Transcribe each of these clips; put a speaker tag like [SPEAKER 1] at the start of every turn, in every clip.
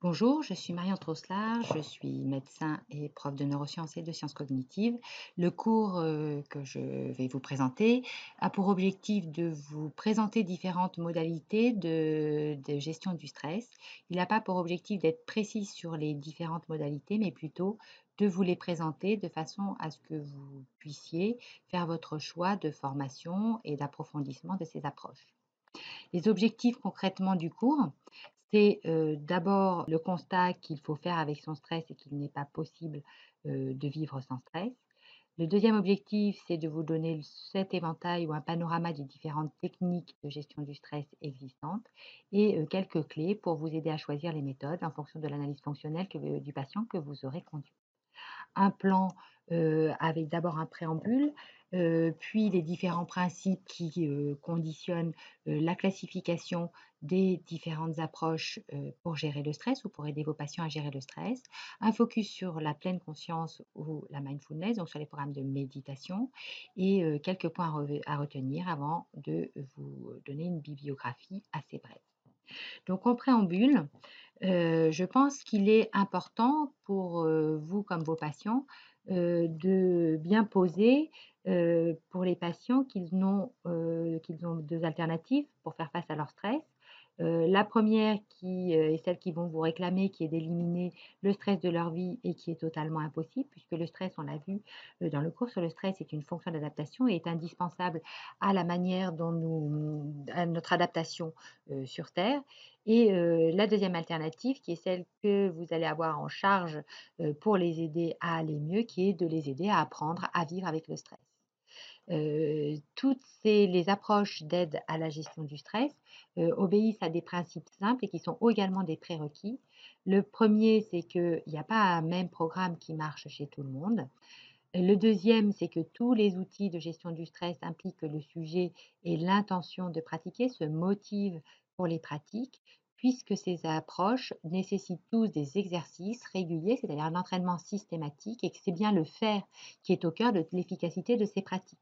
[SPEAKER 1] Bonjour, je suis Marianne Troslar, je suis médecin et prof de neurosciences et de sciences cognitives. Le cours que je vais vous présenter a pour objectif de vous présenter différentes modalités de gestion du stress. Il n'a pas pour objectif d'être précis sur les différentes modalités, mais plutôt de vous les présenter de façon à ce que vous puissiez faire votre choix de formation et d'approfondissement de ces approches. Les objectifs concrètement du cours, c'est d'abord le constat qu'il faut faire avec son stress et qu'il n'est pas possible de vivre sans stress. Le deuxième objectif, c'est de vous donner cet éventail ou un panorama des différentes techniques de gestion du stress existantes et quelques clés pour vous aider à choisir les méthodes en fonction de l'analyse fonctionnelle du patient que vous aurez conduit. Un plan avec d'abord un préambule, puis les différents principes qui conditionnent la classification des différentes approches pour gérer le stress ou pour aider vos patients à gérer le stress. Un focus sur la pleine conscience ou la mindfulness, donc sur les programmes de méditation, et quelques points à retenir avant de vous donner une bibliographie assez brève. Donc en préambule, je pense qu'il est important pour, vous comme vos patients, de bien poser, pour les patients qu'ils ont 2 alternatives pour faire face à leur stress. La première qui, est celle qu'ils vont vous réclamer, qui est d'éliminer le stress de leur vie et qui est totalement impossible puisque le stress, on l'a vu, dans le cours sur le stress, est une fonction d'adaptation et est indispensable à la manière dont à notre adaptation, sur terre. Et la deuxième alternative qui est celle que vous allez avoir en charge, pour les aider à aller mieux, qui est de les aider à apprendre à vivre avec le stress. Toutes les approches d'aide à la gestion du stress, obéissent à des principes simples et qui sont également des prérequis. Le premier, c'est qu'il n'y a pas un même programme qui marche chez tout le monde. Le deuxième, c'est que tous les outils de gestion du stress impliquent que le sujet ait l'intention de pratiquer, se motive pour les pratiques, puisque ces approches nécessitent tous des exercices réguliers, c'est-à-dire un entraînement systématique, et que c'est bien le faire qui est au cœur de l'efficacité de ces pratiques.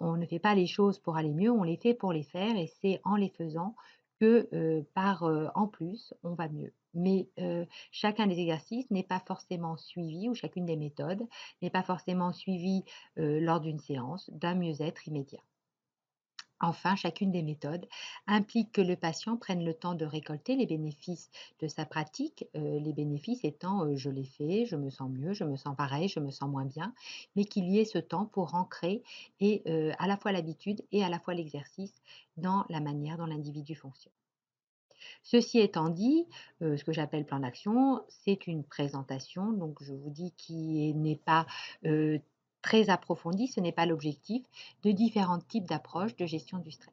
[SPEAKER 1] On ne fait pas les choses pour aller mieux, on les fait pour les faire et c'est en les faisant que, en plus, on va mieux. Mais, chacun des exercices n'est pas forcément suivi ou chacune des méthodes n'est pas forcément suivie, lors d'une séance d'un mieux-être immédiat. Enfin, chacune des méthodes implique que le patient prenne le temps de récolter les bénéfices de sa pratique, les bénéfices étant je l'ai fait, je me sens mieux, je me sens pareil, je me sens moins bien, mais qu'il y ait ce temps pour ancrer et à la fois l'habitude et à la fois l'exercice dans la manière dont l'individu fonctionne. Ceci étant dit, ce que j'appelle plan d'action, c'est une présentation, donc je vous dis qui n'est pas, heu, très approfondie, ce n'est pas l'objectif, de différents types d'approches de gestion du stress.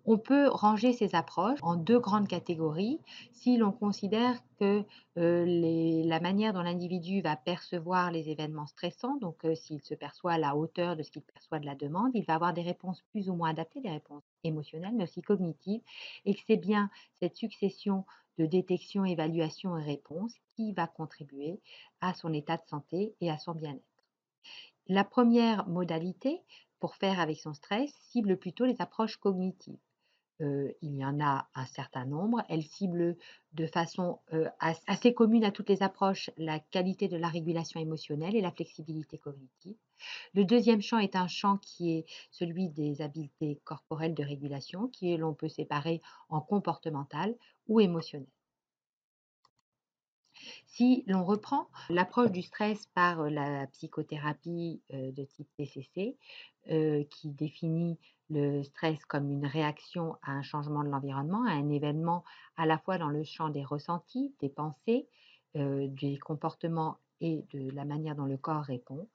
[SPEAKER 1] On peut ranger ces approches en 2 grandes catégories si l'on considère que, la manière dont l'individu va percevoir les événements stressants, donc s'il se perçoit à la hauteur de ce qu'il perçoit de la demande, il va avoir des réponses plus ou moins adaptées, des réponses émotionnelles, mais aussi cognitives et que c'est bien cette succession de détection, évaluation et réponse qui va contribuer à son état de santé et à son bien-être. La première modalité, pour faire avec son stress, cible plutôt les approches cognitives. Il y en a un certain nombre. Elles ciblent de façon, assez commune à toutes les approches la qualité de la régulation émotionnelle et la flexibilité cognitive. Le deuxième champ est un champ qui est celui des habiletés corporelles de régulation, qui l'on peut séparer en comportementales ou émotionnelles. Si l'on reprend l'approche du stress par, la psychothérapie, de type TCC, qui définit le stress comme une réaction à un changement de l'environnement, à un événement à la fois dans le champ des ressentis, des pensées, des comportements et de la manière dont le corps répond.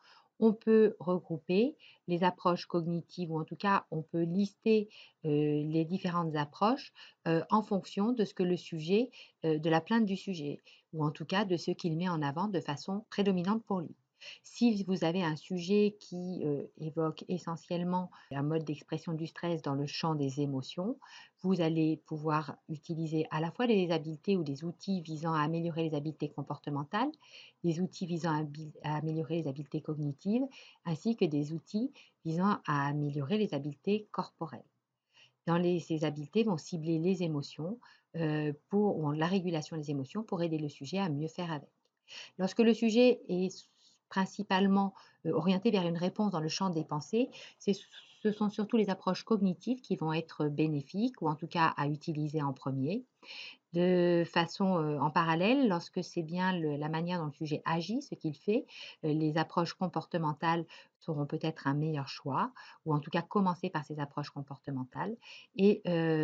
[SPEAKER 1] On peut regrouper les approches cognitives ou en tout cas on peut lister, les différentes approches, en fonction de ce que le sujet, de la plainte du sujet ou en tout cas de ce qu'il met en avant de façon prédominante pour lui. Si vous avez un sujet qui évoque essentiellement un mode d'expression du stress dans le champ des émotions, vous allez pouvoir utiliser à la fois des habiletés ou des outils visant à améliorer les habiletés comportementales, des outils visant à améliorer les habiletés cognitives, ainsi que des outils visant à améliorer les habiletés corporelles. Ces habiletés vont cibler les émotions ou la régulation des émotions pour aider le sujet à mieux faire avec. Lorsque le sujet est principalement orienté vers une réponse dans le champ des pensées, ce sont surtout les approches cognitives qui vont être bénéfiques ou en tout cas à utiliser en premier. De façon, en parallèle, lorsque c'est bien la manière dont le sujet agit, ce qu'il fait, les approches comportementales seront peut-être un meilleur choix ou en tout cas commencer par ces approches comportementales et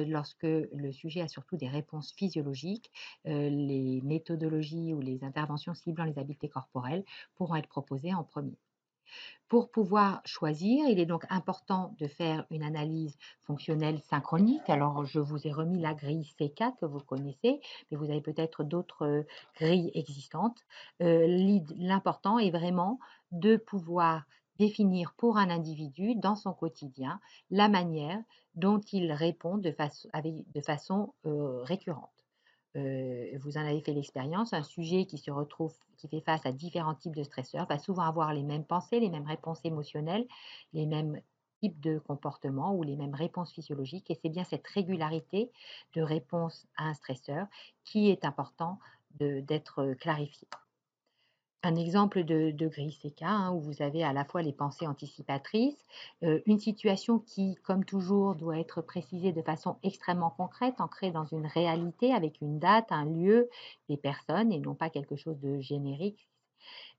[SPEAKER 1] lorsque le sujet a surtout des réponses physiologiques, les méthodologies ou les interventions ciblant les habiletés corporelles pourront être proposées en premier. Pour pouvoir choisir, il est donc important de faire une analyse fonctionnelle synchronique. Alors, je vous ai remis la grille CK que vous connaissez, mais vous avez peut-être d'autres grilles existantes. L'important est vraiment de pouvoir définir pour un individu dans son quotidien la manière dont il répond de façon récurrente. Vous en avez fait l'expérience, un sujet qui fait face à différents types de stresseurs va souvent avoir les mêmes pensées, les mêmes réponses émotionnelles, les mêmes types de comportements ou les mêmes réponses physiologiques. Et c'est bien cette régularité de réponse à un stresseur qui est important d'être clarifiée. Un exemple de grille CK, hein, où vous avez à la fois les pensées anticipatrices, une situation qui, comme toujours, doit être précisée de façon extrêmement concrète, ancrée dans une réalité avec une date, un lieu, des personnes et non pas quelque chose de générique.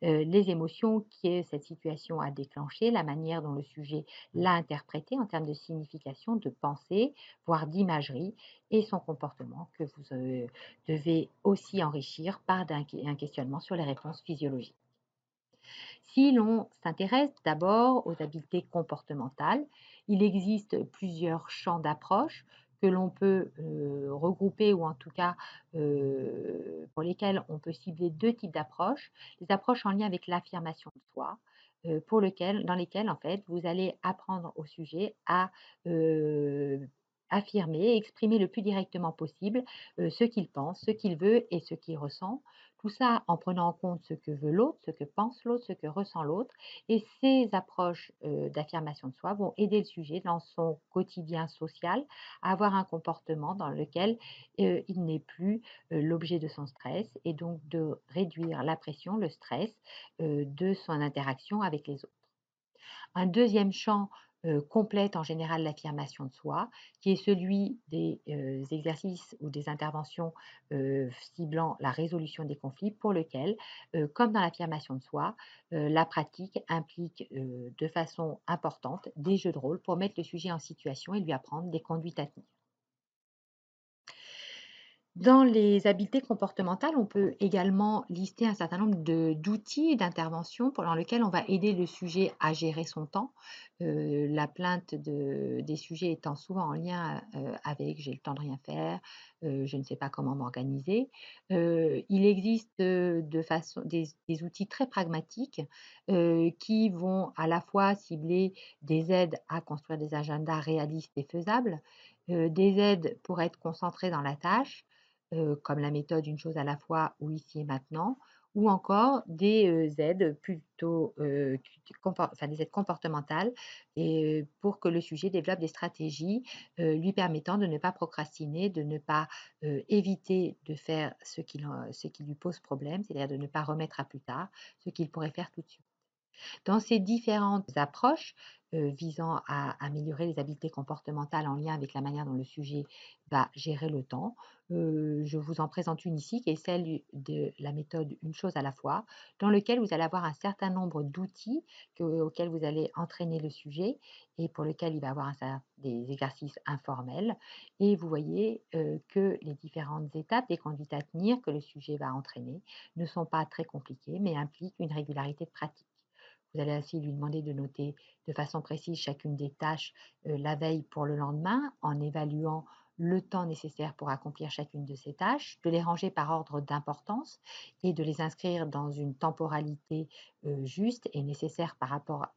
[SPEAKER 1] Les émotions que cette situation a déclenchées, la manière dont le sujet l'a interprété en termes de signification, de pensée, voire d'imagerie, et son comportement que vous devez aussi enrichir par un questionnement sur les réponses physiologiques. Si l'on s'intéresse d'abord aux habiletés comportementales, il existe plusieurs champs d'approche que l'on peut regrouper ou en tout cas pour lesquels on peut cibler deux types d'approches. Les approches en lien avec l'affirmation de soi, dans lesquelles en fait vous allez apprendre au sujet à euh, affirmer, exprimer le plus directement possible ce qu'il pense, ce qu'il veut et ce qu'il ressent, tout ça en prenant en compte ce que veut l'autre, ce que pense l'autre, ce que ressent l'autre. Et ces approches d'affirmation de soi vont aider le sujet dans son quotidien social à avoir un comportement dans lequel il n'est plus l'objet de son stress et donc de réduire la pression, le stress de son interaction avec les autres. Un deuxième champ complète en général l'affirmation de soi, qui est celui des exercices ou des interventions ciblant la résolution des conflits, pour lequel, comme dans l'affirmation de soi, la pratique implique de façon importante des jeux de rôle pour mettre le sujet en situation et lui apprendre des conduites à tenir. Dans les habiletés comportementales, on peut également lister un certain nombre d'outils d'intervention dans lesquels on va aider le sujet à gérer son temps. La plainte des sujets étant souvent en lien avec j'ai le temps de rien faire, je ne sais pas comment m'organiser. Il existe des outils très pragmatiques qui vont à la fois cibler des aides à construire des agendas réalistes et faisables, des aides pour être concentré dans la tâche, comme la méthode une chose à la fois ou ici et maintenant, ou encore des aides plutôt des aides comportementales et pour que le sujet développe des stratégies lui permettant de ne pas procrastiner, de ne pas éviter de faire ce qui lui pose problème, c'est-à-dire de ne pas remettre à plus tard ce qu'il pourrait faire tout de suite. Dans ces différentes approches visant à améliorer les habiletés comportementales en lien avec la manière dont le sujet va gérer le temps, je vous en présente une ici qui est celle de la méthode une chose à la fois, dans lequel vous allez avoir un certain nombre d'outils auxquels vous allez entraîner le sujet et pour lequel il va avoir des exercices informels. Et vous voyez que les différentes étapes des conduites à tenir que le sujet va entraîner ne sont pas très compliquées, mais impliquent une régularité de pratique. Vous allez ainsi lui demander de noter de façon précise chacune des tâches la veille pour le lendemain, en évaluant le temps nécessaire pour accomplir chacune de ces tâches, de les ranger par ordre d'importance et de les inscrire dans une temporalité juste et nécessaire par rapport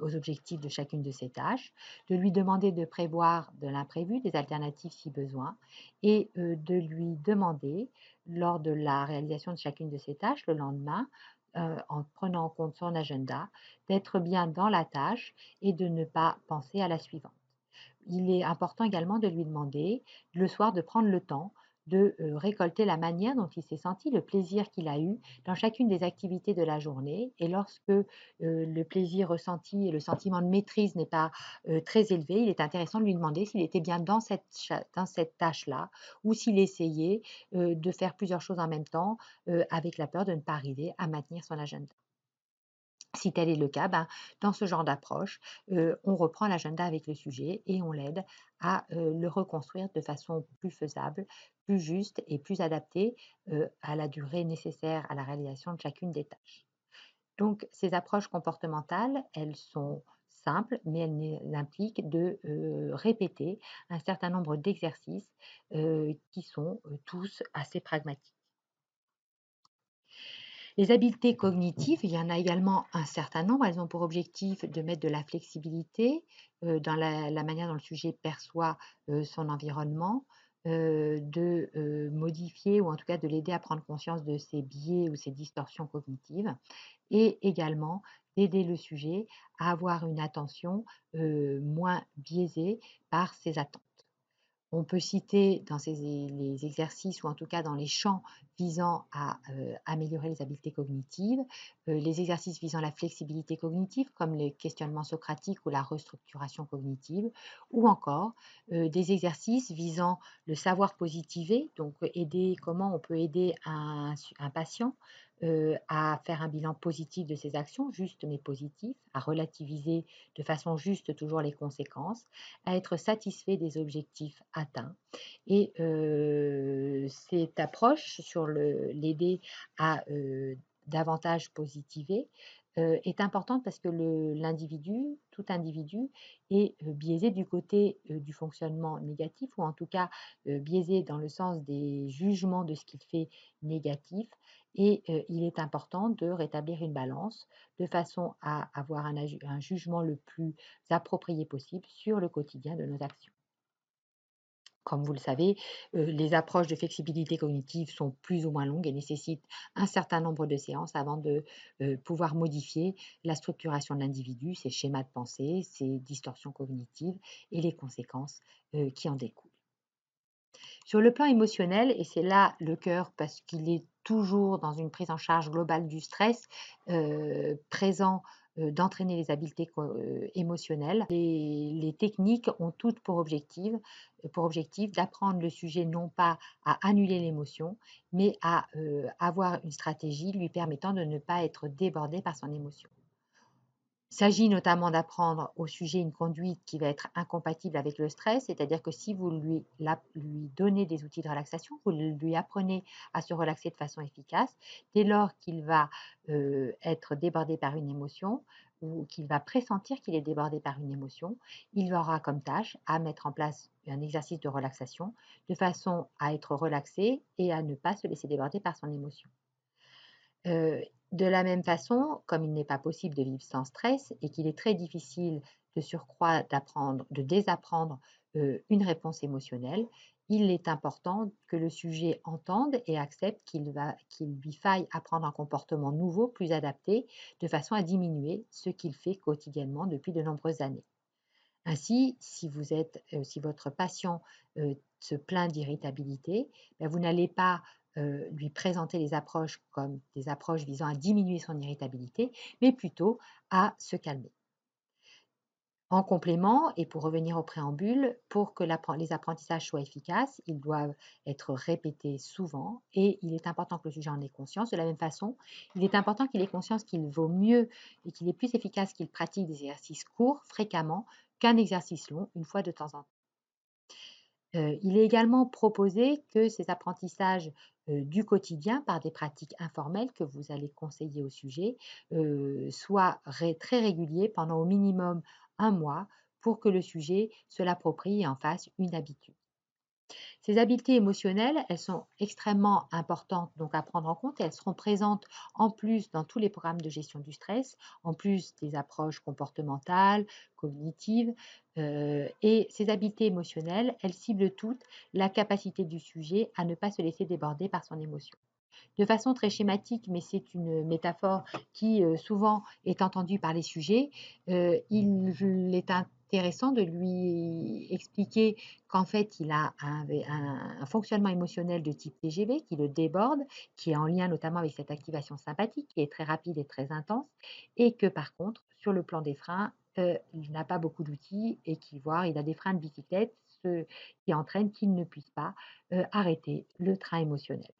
[SPEAKER 1] aux objectifs de chacune de ces tâches, de lui demander de prévoir de l'imprévu, des alternatives si besoin, et de lui demander, lors de la réalisation de chacune de ces tâches le lendemain, en prenant en compte son agenda, d'être bien dans la tâche et de ne pas penser à la suivante. Il est important également de lui demander, le soir, de prendre le temps de, récolter la manière dont il s'est senti, le plaisir qu'il a eu dans chacune des activités de la journée et lorsque, le plaisir ressenti et le sentiment de maîtrise n'est pas, très élevé, il est intéressant de lui demander s'il était bien dans cette tâche-là ou s'il essayait, de faire plusieurs choses en même temps, avec la peur de ne pas arriver à maintenir son agenda. Si tel est le cas, ben, dans ce genre d'approche, on reprend l'agenda avec le sujet et on l'aide à, le reconstruire de façon plus faisable, plus juste et plus adaptée, à la durée nécessaire à la réalisation de chacune des tâches. Donc ces approches comportementales, elles sont simples, mais elles impliquent de, répéter un certain nombre d'exercices, qui sont, tous assez pragmatiques. Les habiletés cognitives, il y en a également un certain nombre. Elles ont pour objectif de mettre de la flexibilité, dans la manière dont le sujet perçoit, son environnement, de, modifier ou en tout cas de l'aider à prendre conscience de ses biais ou ses distorsions cognitives et également d'aider le sujet à avoir une attention, moins biaisée par ses attentes. On peut citer dans les exercices ou en tout cas dans les champs visant à, améliorer les habiletés cognitives, les exercices visant la flexibilité cognitive comme les questionnements socratiques ou la restructuration cognitive ou encore, des exercices visant le savoir positiver, donc aider comment on peut aider un patient, à faire un bilan positif de ses actions, juste mais positif, à relativiser de façon juste toujours les conséquences, à être satisfait des objectifs atteints. Et cette approche sur l'aider à davantage positiver est importante parce que l'individu, tout individu, est biaisé du côté du fonctionnement négatif ou en tout cas biaisé dans le sens des jugements de ce qu'il fait négatif. Et il est important de rétablir une balance de façon à avoir un jugement le plus approprié possible sur le quotidien de nos actions. Comme vous le savez, les approches de flexibilité cognitive sont plus ou moins longues et nécessitent un certain nombre de séances avant de pouvoir modifier la structuration de l'individu, ses schémas de pensée, ses distorsions cognitives et les conséquences qui en découlent. Sur le plan émotionnel, et c'est là le cœur parce qu'il est toujours dans une prise en charge globale du stress, présent, d'entraîner les habiletés émotionnelles. Les techniques ont toutes pour objectif d'apprendre le sujet non pas à annuler l'émotion, mais à, avoir une stratégie lui permettant de ne pas être débordé par son émotion. Il s'agit notamment d'apprendre au sujet une conduite qui va être incompatible avec le stress, c'est-à-dire que si vous lui donnez des outils de relaxation, vous lui apprenez à se relaxer de façon efficace. Dès lors qu'il va être débordé par une émotion ou qu'il va pressentir qu'il est débordé par une émotion, il aura comme tâche à mettre en place un exercice de relaxation de façon à être relaxé et à ne pas se laisser déborder par son émotion. De la même façon, comme il n'est pas possible de vivre sans stress et qu'il est très difficile de surcroît de désapprendre, une réponse émotionnelle, il est important que le sujet entende et accepte qu'il lui faille apprendre un comportement nouveau, plus adapté, de façon à diminuer ce qu'il fait quotidiennement depuis de nombreuses années. Ainsi, si votre patient, se plaint d'irritabilité, vous n'allez pas, lui présenter les approches comme des approches visant à diminuer son irritabilité, mais plutôt à se calmer. En complément et pour revenir au préambule, pour que les apprentissages soient efficaces, ils doivent être répétés souvent et il est important que le sujet en ait conscience. De la même façon, il est important qu'il ait conscience qu'il vaut mieux et qu'il est plus efficace qu'il pratique des exercices courts fréquemment qu'un exercice long une fois de temps en temps. Il est également proposé que ces apprentissages, du quotidien par des pratiques informelles que vous allez conseiller au sujet, soient très réguliers pendant au minimum un mois pour que le sujet se l'approprie et en fasse une habitude. Ces habiletés émotionnelles, elles sont extrêmement importantes donc à prendre en compte et elles seront présentes en plus dans tous les programmes de gestion du stress, en plus des approches comportementales, cognitives. Et ces habiletés émotionnelles, elles ciblent toutes la capacité du sujet à ne pas se laisser déborder par son émotion. De façon très schématique, mais c'est une métaphore qui souvent est entendue par les sujets, il est intéressant de lui expliquer qu'en fait, il a un fonctionnement émotionnel de type TGV qui le déborde, qui est en lien notamment avec cette activation sympathique qui est très rapide et très intense et que par contre, sur le plan des freins, il n'a pas beaucoup d'outils et il a des freins de bicyclette, ce qui entraîne qu'il ne puisse pas, arrêter le train émotionnel.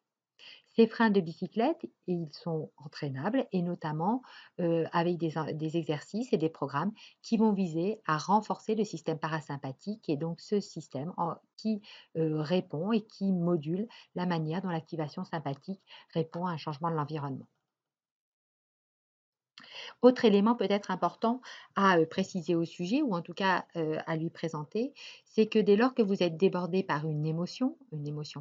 [SPEAKER 1] Ces freins de bicyclette, ils sont entraînables et notamment, avec des exercices et des programmes qui vont viser à renforcer le système parasympathique et donc ce système qui, répond et qui module la manière dont l'activation sympathique répond à un changement de l'environnement. Autre élément peut-être important à, préciser au sujet ou en tout cas, à lui présenter, c'est que dès lors que vous êtes débordé par une émotion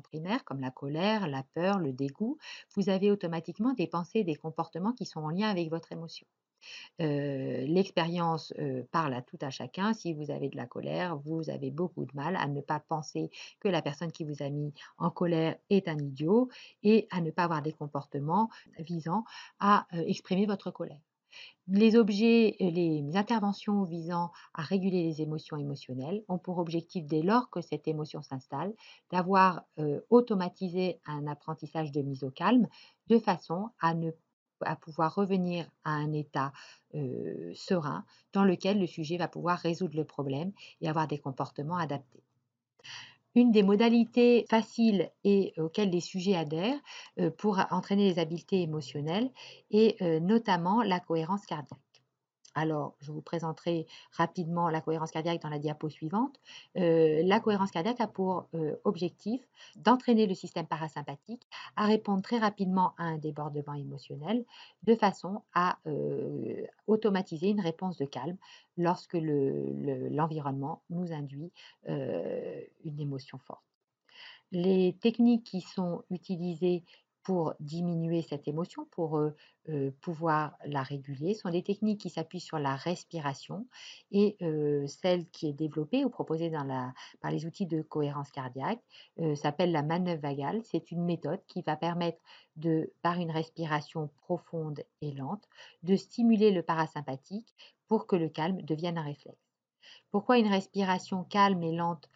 [SPEAKER 1] primaire comme la colère, la peur, le dégoût, vous avez automatiquement des pensées et des comportements qui sont en lien avec votre émotion. L'expérience, parle à tout à chacun. Si vous avez de la colère, vous avez beaucoup de mal à ne pas penser que la personne qui vous a mis en colère est un idiot et à ne pas avoir des comportements visant à, exprimer votre colère. Les interventions visant à réguler les émotions émotionnelles ont pour objectif, dès lors que cette émotion s'installe, d'avoir, automatisé un apprentissage de mise au calme, de façon à pouvoir revenir à un état, serein dans lequel le sujet va pouvoir résoudre le problème et avoir des comportements adaptés. Une des modalités faciles et auxquelles les sujets adhèrent, pour entraîner les habiletés émotionnelles est, notamment la cohérence cardiaque. Alors, je vous présenterai rapidement la cohérence cardiaque dans la diapo suivante. La cohérence cardiaque a pour, objectif d'entraîner le système parasympathique à répondre très rapidement à un débordement émotionnel, de façon à, automatiser une réponse de calme lorsque l'environnement nous induit, une émotion forte. Les techniques qui sont utilisées pour diminuer cette émotion, pour, pouvoir la réguler, sont des techniques qui s'appuient sur la respiration et celle qui est développée ou proposée par les outils de cohérence cardiaque, s'appelle la manœuvre vagale. C'est une méthode qui va permettre par une respiration profonde et lente, de stimuler le parasympathique pour que le calme devienne un réflexe. Pourquoi une respiration calme et lente,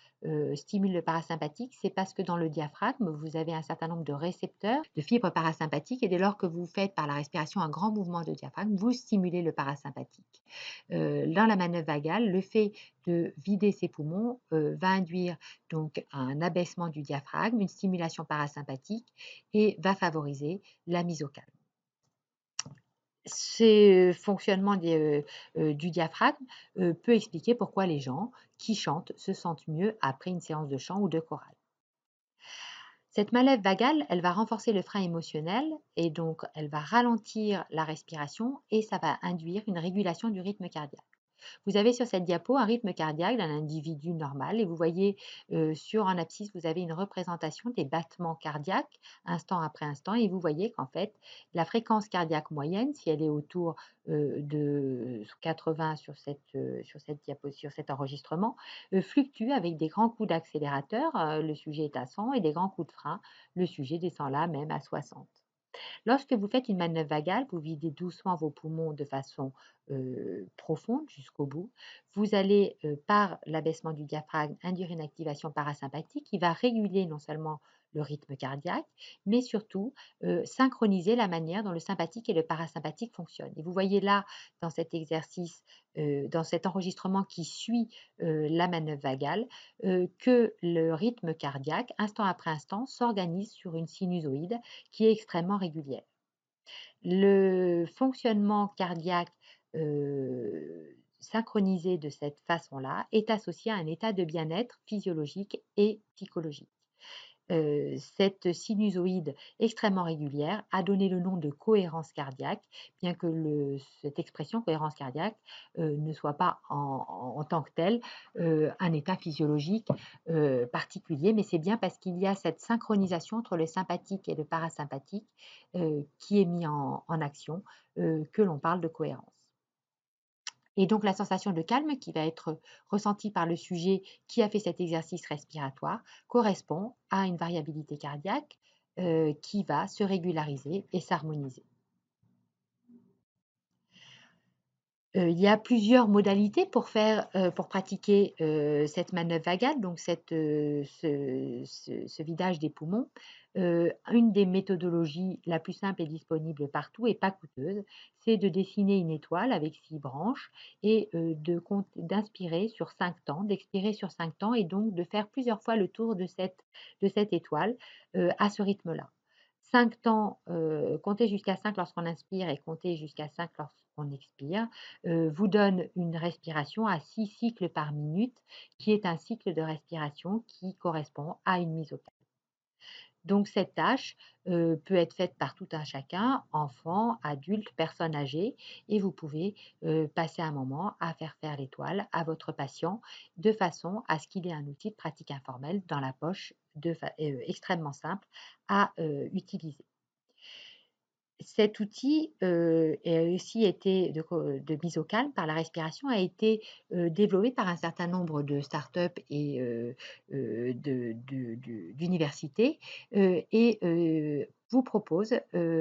[SPEAKER 1] stimule le parasympathique? C'est parce que dans le diaphragme, vous avez un certain nombre de récepteurs, de fibres parasympathiques et dès lors que vous faites par la respiration un grand mouvement de diaphragme, vous stimulez le parasympathique. Dans la manœuvre vagale, le fait de vider ses poumons, va induire donc un abaissement du diaphragme, une stimulation parasympathique et va favoriser la mise au calme. Ce fonctionnement du diaphragme, peut expliquer pourquoi les gens qui chantent se sentent mieux après une séance de chant ou de chorale. Cette manœuvre vagale, elle va renforcer le frein émotionnel et donc elle va ralentir la respiration et ça va induire une régulation du rythme cardiaque. Vous avez sur cette diapo un rythme cardiaque d'un individu normal et vous voyez, sur un abscisse, vous avez une représentation des battements cardiaques instant après instant et vous voyez qu'en fait, la fréquence cardiaque moyenne, si elle est autour, de 80 sur cet enregistrement, fluctue avec des grands coups d'accélérateur, le sujet est à 100 et des grands coups de frein, le sujet descend là même à 60. Lorsque vous faites une manœuvre vagale, vous videz doucement vos poumons de façon profonde jusqu'au bout. Vous allez, par l'abaissement du diaphragme, induire une activation parasympathique qui va réguler non seulement le rythme cardiaque, mais surtout synchroniser la manière dont le sympathique et le parasympathique fonctionnent. Et vous voyez là, dans cet exercice, dans cet enregistrement qui suit la manœuvre vagale, que le rythme cardiaque, instant après instant, s'organise sur une sinusoïde qui est extrêmement régulière. Le fonctionnement cardiaque synchronisé de cette façon-là est associé à un état de bien-être physiologique et psychologique. Cette sinusoïde extrêmement régulière a donné le nom de cohérence cardiaque, bien que cette expression cohérence cardiaque ne soit pas en tant que telle un état physiologique particulier, mais c'est bien parce qu'il y a cette synchronisation entre le sympathique et le parasympathique qui est mis en action que l'on parle de cohérence. Et donc la sensation de calme qui va être ressentie par le sujet qui a fait cet exercice respiratoire correspond à une variabilité cardiaque qui va se régulariser et s'harmoniser. Il y a plusieurs modalités pour pratiquer, cette manœuvre vagale, donc ce vidage des poumons. Une des méthodologies la plus simple et disponible partout et pas coûteuse, c'est de dessiner une étoile avec 6 branches et d'inspirer sur 5 temps, d'expirer sur 5 temps et donc de faire plusieurs fois le tour de cette étoile, à ce rythme-là. 5 temps, compter jusqu'à 5 lorsqu'on inspire et compter jusqu'à 5 lorsqu'on expire, vous donne une respiration à 6 cycles par minute, qui est un cycle de respiration qui correspond à une mise au calme. Donc cette tâche, peut être faite par tout un chacun, enfant, adulte, personne âgée et vous pouvez, passer un moment à faire l'étoile à votre patient, de façon à ce qu'il ait un outil de pratique informelle dans la poche extrêmement simple à, utiliser. Cet outil, a aussi été de mise au calme par la respiration, a été, développé par un certain nombre de start-up et d'universités, et vous propose,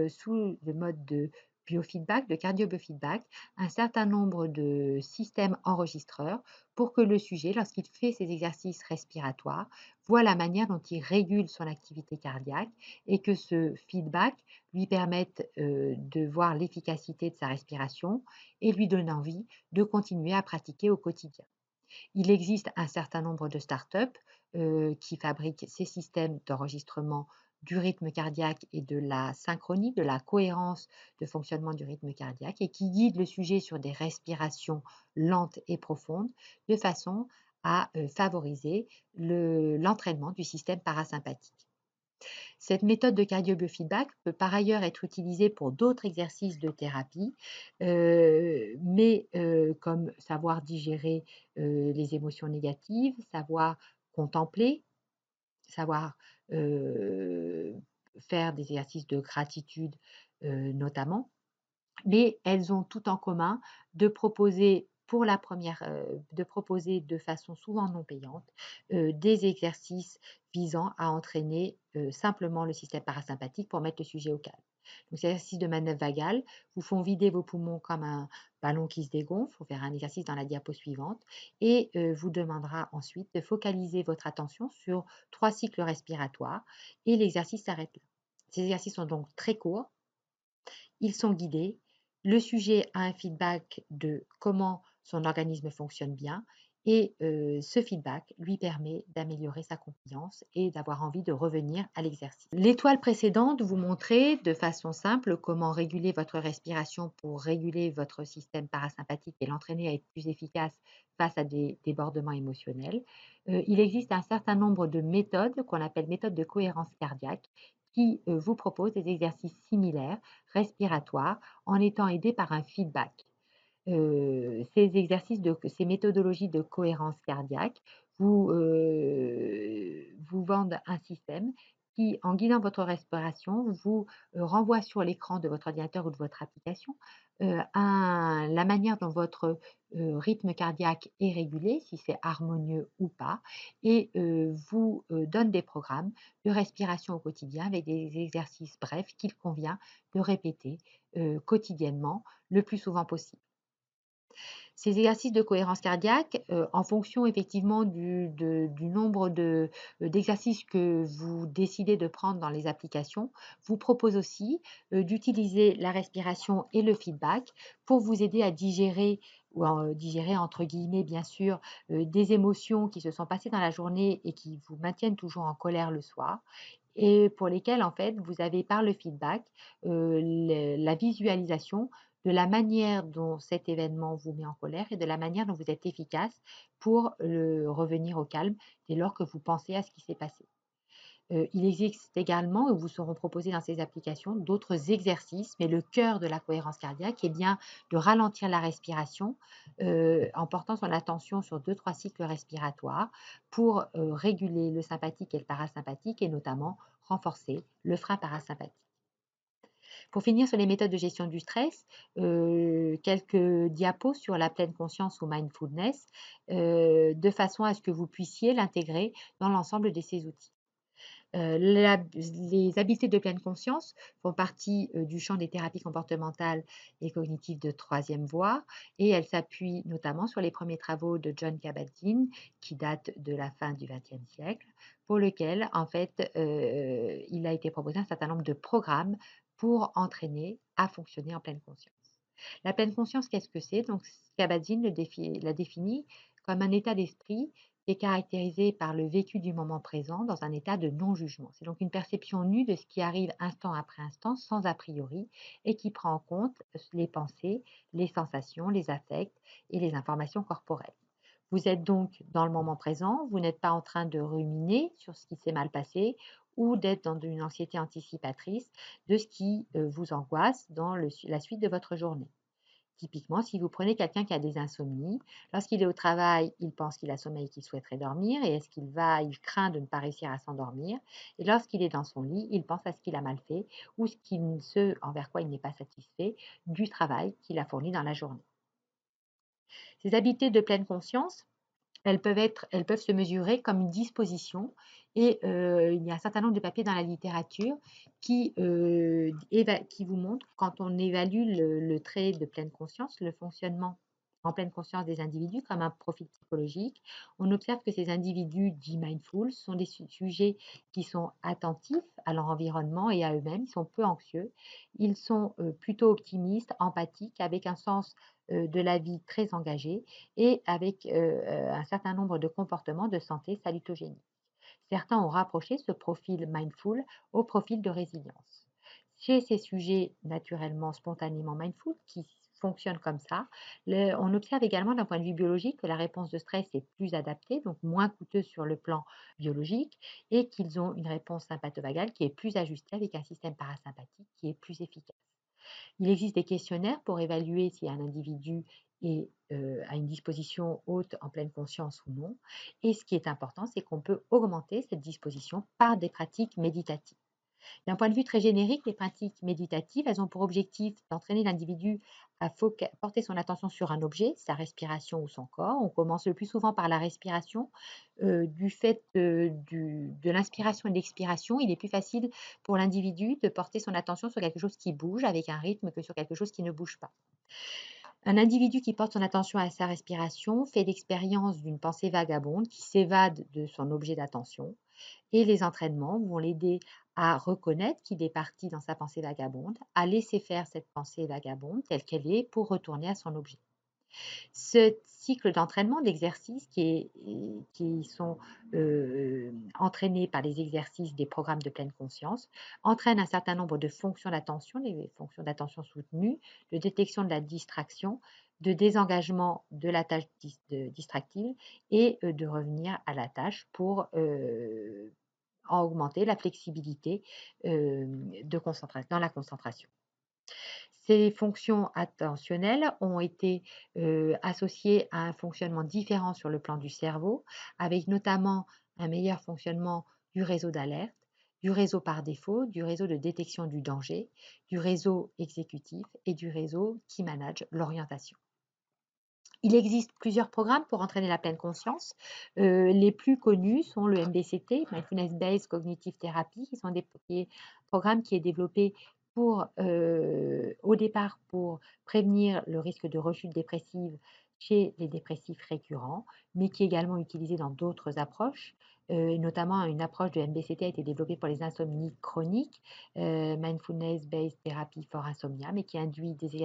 [SPEAKER 1] sous le mode de biofeedback, de cardio-biofeedback, un certain nombre de systèmes enregistreurs pour que le sujet, lorsqu'il fait ses exercices respiratoires, voit la manière dont il régule son activité cardiaque et que ce feedback lui permettent, de voir l'efficacité de sa respiration et lui donne envie de continuer à pratiquer au quotidien. Il existe un certain nombre de startups, qui fabriquent ces systèmes d'enregistrement du rythme cardiaque et de la synchronie, de la cohérence de fonctionnement du rythme cardiaque et qui guident le sujet sur des respirations lentes et profondes de façon à, favoriser l'entraînement du système parasympathique. Cette méthode de cardio-biofeedback peut par ailleurs être utilisée pour d'autres exercices de thérapie, comme savoir digérer, les émotions négatives, savoir contempler, savoir, heu, faire des exercices de gratitude, notamment. Mais elles ont tout en commun de proposer de façon souvent non payante, des exercices visant à entraîner, simplement le système parasympathique pour mettre le sujet au calme. Donc ces exercices de manœuvre vagale vous font vider vos poumons comme un ballon qui se dégonfle. Il faut faire un exercice dans la diapo suivante et vous demandera ensuite de focaliser votre attention sur 3 cycles respiratoires et l'exercice s'arrête là. Ces exercices sont donc très courts, ils sont guidés. Le sujet a un feedback de comment son organisme fonctionne bien et ce feedback lui permet d'améliorer sa confiance et d'avoir envie de revenir à l'exercice. L'étoile précédente vous montrait de façon simple comment réguler votre respiration pour réguler votre système parasympathique et l'entraîner à être plus efficace face à des débordements émotionnels. Il existe un certain nombre de méthodes qu'on appelle méthodes de cohérence cardiaque qui vous proposent des exercices similaires respiratoire en étant aidé par un feedback. Ces méthodologies de cohérence cardiaque vous vendent un système qui, en guidant votre respiration, vous, renvoie sur l'écran de votre ordinateur ou de votre application, la manière dont votre, rythme cardiaque est régulé, si c'est harmonieux ou pas et vous, donne des programmes de respiration au quotidien avec des exercices brefs qu'il convient de répéter, quotidiennement, le plus souvent possible. Ces exercices de cohérence cardiaque, en fonction effectivement du nombre d'exercices que vous décidez de prendre dans les applications, vous proposent aussi, d'utiliser la respiration et le feedback pour vous aider à digérer ou à, digérer entre guillemets bien sûr, des émotions qui se sont passées dans la journée et qui vous maintiennent toujours en colère le soir et pour lesquelles en fait vous avez par le feedback, le la visualisation de la manière dont cet événement vous met en colère et de la manière dont vous êtes efficace pour revenir au calme dès lors que vous pensez à ce qui s'est passé. Il existe également, vous seront proposés dans ces applications, d'autres exercices, mais le cœur de la cohérence cardiaque est bien de ralentir la respiration en portant son attention sur deux, trois cycles respiratoires pour réguler le sympathique et le parasympathique et notamment renforcer le frein parasympathique. Pour finir sur les méthodes de gestion du stress, quelques diapos sur la pleine conscience ou mindfulness, de façon à ce que vous puissiez l'intégrer dans l'ensemble de ces outils. Les habiletés de pleine conscience font partie du champ des thérapies comportementales et cognitives de troisième voie et elles s'appuient notamment sur les premiers travaux de John Kabat-Zinn qui datent de la fin du XXe siècle, pour lequel en fait il a été proposé un certain nombre de programmes pour entraîner à fonctionner en pleine conscience. La pleine conscience, qu'est-ce que c'est? Donc, Kabat-Zinn la définit comme un état d'esprit qui est caractérisé par le vécu du moment présent dans un état de non-jugement. C'est donc une perception nue de ce qui arrive instant après instant, sans a priori, et qui prend en compte les pensées, les sensations, les affects et les informations corporelles. Vous êtes donc dans le moment présent, vous n'êtes pas en train de ruminer sur ce qui s'est mal passé ou d'être dans une anxiété anticipatrice de ce qui vous angoisse dans la suite de votre journée. Typiquement, si vous prenez quelqu'un qui a des insomnies, lorsqu'il est au travail, il pense qu'il a sommeil et qu'il souhaiterait dormir, et il craint de ne pas réussir à s'endormir. Et lorsqu'il est dans son lit, il pense à ce qu'il a mal fait ou ce envers quoi il n'est pas satisfait du travail qu'il a fourni dans la journée. Ces habiletés de pleine conscience, elles peuvent se mesurer comme une disposition et il y a un certain nombre de papiers dans la littérature qui vous montrent quand on évalue le trait de pleine conscience, le fonctionnement en pleine conscience des individus comme un profil psychologique. On observe que ces individus dits mindful sont des sujets qui sont attentifs à leur environnement et à eux-mêmes, ils sont peu anxieux, ils sont plutôt optimistes, empathiques, avec un sens de la vie très engagé et avec un certain nombre de comportements de santé salutogéniques. Certains ont rapproché ce profil mindful au profil de résilience. Chez ces sujets naturellement, spontanément mindful, qui fonctionnent comme ça, on observe également d'un point de vue biologique que la réponse de stress est plus adaptée, donc moins coûteuse sur le plan biologique, et qu'ils ont une réponse sympathovagale qui est plus ajustée avec un système parasympathique qui est plus efficace. Il existe des questionnaires pour évaluer si un individu a une disposition haute en pleine conscience ou non. Et ce qui est important, c'est qu'on peut augmenter cette disposition par des pratiques méditatives. D'un point de vue très générique, les pratiques méditatives, elles ont pour objectif d'entraîner l'individu à porter son attention sur un objet, sa respiration ou son corps. On commence le plus souvent par la respiration. Du fait de l'inspiration et de l'expiration, il est plus facile pour l'individu de porter son attention sur quelque chose qui bouge avec un rythme que sur quelque chose qui ne bouge pas. Un individu qui porte son attention à sa respiration fait l'expérience d'une pensée vagabonde qui s'évade de son objet d'attention. Et les entraînements vont l'aider à reconnaître qu'il est parti dans sa pensée vagabonde, à laisser faire cette pensée vagabonde telle qu'elle est pour retourner à son objet. Ce cycle d'entraînement, d'exercices qui sont entraînés par les exercices des programmes de pleine conscience, entraîne un certain nombre de fonctions d'attention, les fonctions d'attention soutenues, de détection de la distraction, de désengagement de la tâche distractive et de revenir à la tâche pour augmenter la flexibilité dans la concentration. Ces fonctions attentionnelles ont été associées à un fonctionnement différent sur le plan du cerveau, avec notamment un meilleur fonctionnement du réseau d'alerte, du réseau par défaut, du réseau de détection du danger, du réseau exécutif et du réseau qui manage l'orientation. Il existe plusieurs programmes pour entraîner la pleine conscience. Les plus connus sont le MBCT, Mindfulness Based Cognitive Therapy, qui sont des programmes qui est développé au départ pour prévenir le risque de rechute dépressive chez les dépressifs récurrents, mais qui est également utilisé dans d'autres approches. Notamment, une approche de MBCT a été développée pour les insomnies chroniques, Mindfulness Based Therapy for Insomnia, mais qui inclut des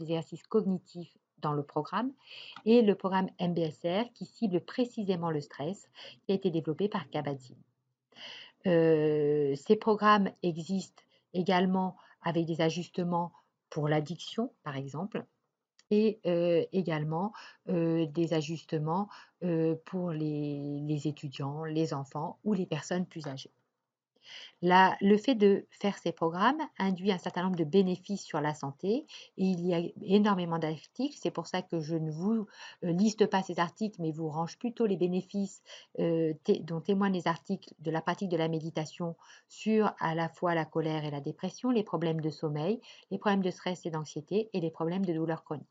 [SPEAKER 1] exercices cognitifs dans le programme, et le programme MBSR qui cible précisément le stress, qui a été développé par Kabat-Zinn. Ces programmes existent également avec des ajustements pour l'addiction, par exemple, et également des ajustements pour les étudiants, les enfants ou les personnes plus âgées. Le fait de faire ces programmes induit un certain nombre de bénéfices sur la santé et il y a énormément d'articles. C'est pour ça que je ne vous liste pas ces articles, mais vous range plutôt les bénéfices dont témoignent les articles de la pratique de la méditation sur à la fois la colère et la dépression, les problèmes de sommeil, les problèmes de stress et d'anxiété et les problèmes de douleur chronique.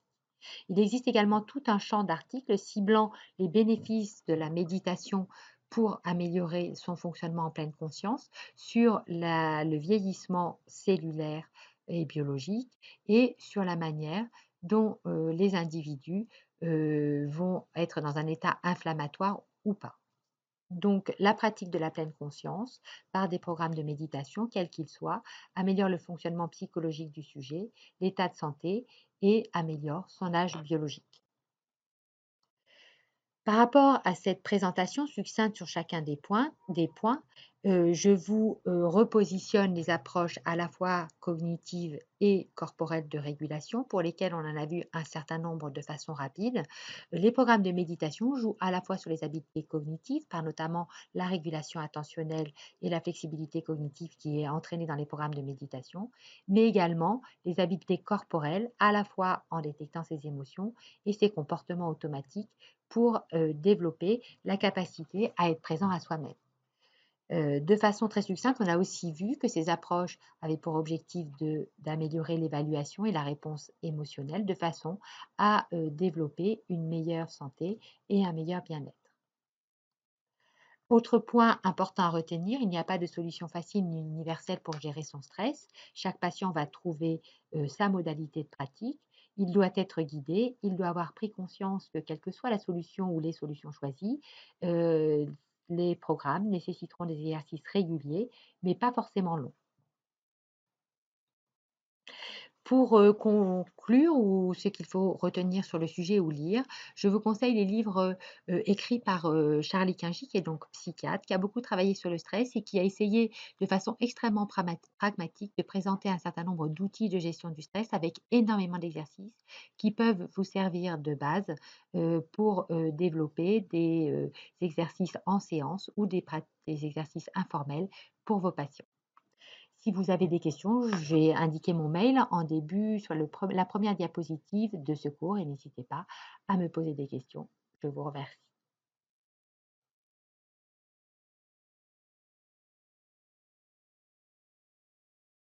[SPEAKER 1] Il existe également tout un champ d'articles ciblant les bénéfices de la méditation pour améliorer son fonctionnement en pleine conscience sur le vieillissement cellulaire et biologique et sur la manière dont les individus vont être dans un état inflammatoire ou pas. Donc, la pratique de la pleine conscience par des programmes de méditation, quels qu'ils soient, améliore le fonctionnement psychologique du sujet, l'état de santé et améliore son âge biologique. Par rapport à cette présentation succincte sur chacun des points, je vous repositionne les approches à la fois cognitives et corporelles de régulation pour lesquelles on en a vu un certain nombre de façon rapide. Les programmes de méditation jouent à la fois sur les habiletés cognitives, par notamment la régulation attentionnelle et la flexibilité cognitive qui est entraînée dans les programmes de méditation, mais également les habiletés corporelles, à la fois en détectant ses émotions et ses comportements automatiques pour développer la capacité à être présent à soi-même. De façon très succincte, on a aussi vu que ces approches avaient pour objectif d'améliorer l'évaluation et la réponse émotionnelle de façon à développer une meilleure santé et un meilleur bien-être. Autre point important à retenir, il n'y a pas de solution facile ni universelle pour gérer son stress. Chaque patient va trouver sa modalité de pratique. Il doit être guidé, il doit avoir pris conscience que quelle que soit la solution ou les solutions choisies, euh, les programmes nécessiteront des exercices réguliers, mais pas forcément longs. Pour conclure ou ce qu'il faut retenir sur le sujet ou lire, je vous conseille les livres écrits par Charlie Quingy, qui est donc psychiatre, qui a beaucoup travaillé sur le stress et qui a essayé de façon extrêmement pragmatique de présenter un certain nombre d'outils de gestion du stress avec énormément d'exercices qui peuvent vous servir de base pour développer des exercices en séance ou des exercices informels pour vos patients. Si vous avez des questions, j'ai indiqué mon mail en début sur la première diapositive de ce cours et n'hésitez pas à me poser des questions. Je vous remercie.